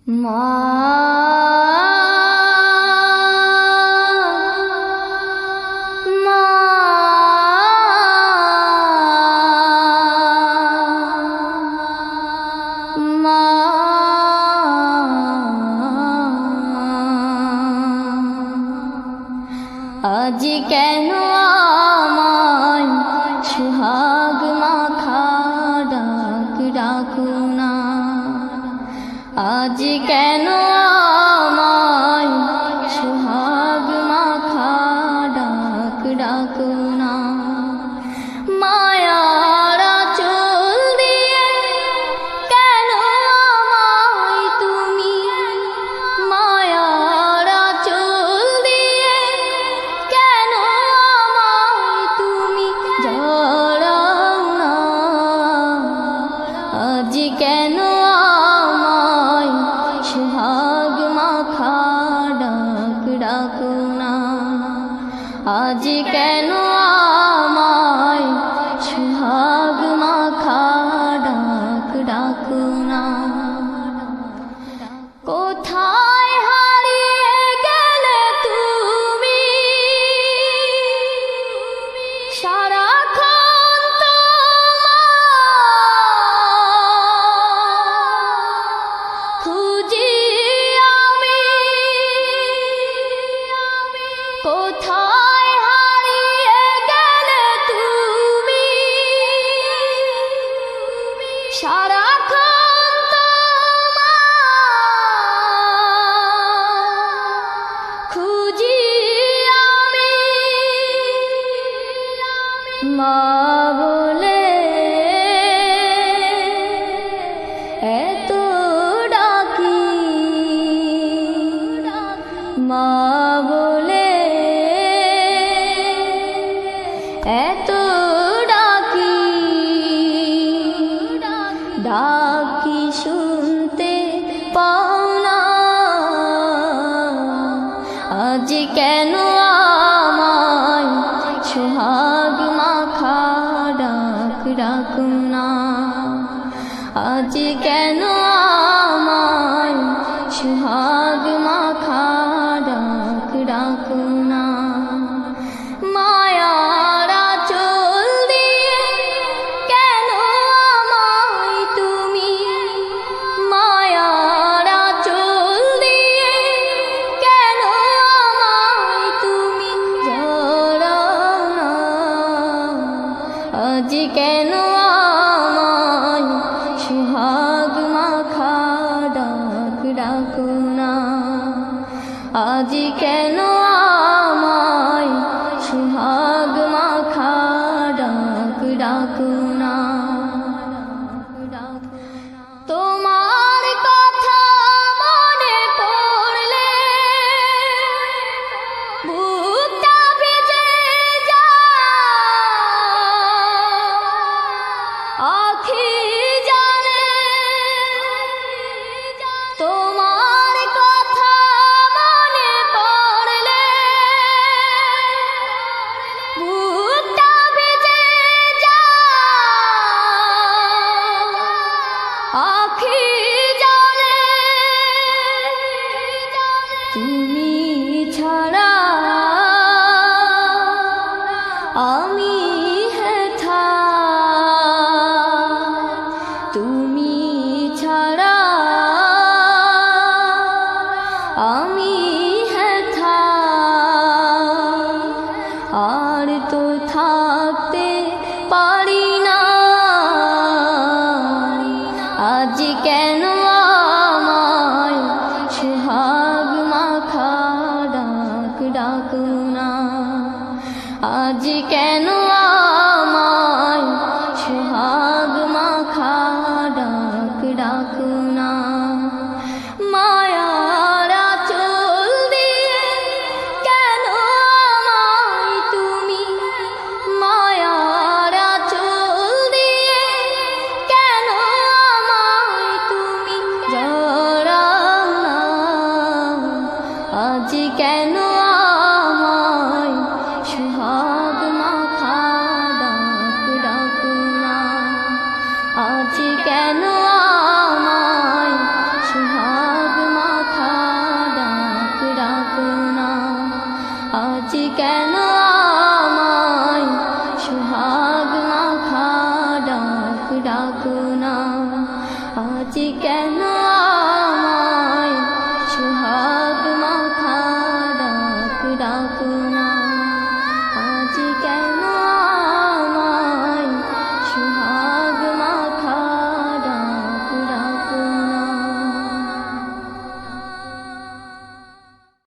মা মা মা আজ কেন আমায় সুহাগ মাখা ডাক ডাকো না, আজ কেন আমায় সুহাগ মাখা ডাক ডাকো না। মায়ার আঁচল দিয়ে কেন আমায় তুমি, মায়ার আঁচল দিয়ে কেন আমায় তুমি জড়াও না, আজ কেন আমায় সুহাগ মাখা ডাক ডাকো না, আজ কেন আমায় সুহাগ মাখা ডাক ডাকো না। কোথায় হারিয়ে গেলে তুমি, সারাক্ষণ তোমায় খুঁজি আমি, কোথায় হারিয়ে গেলে তুমি, সারাক্ষণ তোমায় খুঁজি আমি। মা বলে এত ডাকি, মা বলে এত ডাকি, ডাকি শুনতে পাও না, আজ কেন আমায় সুহাগ মাখা ডাক ডাকো না, আজ কেন আমায় সুহাগ মাখা ডাক ডাকো না। মায়ার আঁচল দিয়ে কেন আমায় তুমি, মায়ার আঁচল দিয়ে কেন আমায় তুমি জড়াও না, আজ কেন আমায় সুহাগ মাখা ডাক ডাকো না, আজ কেন আমায় সুহাগ মাখা ডাক ডাকো না। তোমার কথা মনে পড়লে বুকটা ভিজে যায়, আখি জানে তোমার কথা মনে পড়লে বুকটা ভিজে যায়, আখি জানে তুমি ছাড়া আমি হেথা, তুমি ছাড়া আমি হেথা, আর তো থাকতে পারি না, আজ কেন আমায় সুহাগ মাখা ডাক ডাকো না, আজ কেন আমায় সুহাগ মাখা ডাক ডাকো না। মায়ার আঁচল দিয়ে কেন আমায় তুমি, মায়ার আঁচল দিয়ে কেন আমায় তুমি জড়াও না, আজ কেন আমায় সুহাগ মাখা ডাক ডাকো না, আজ কেন আমায় সুহাগ কেন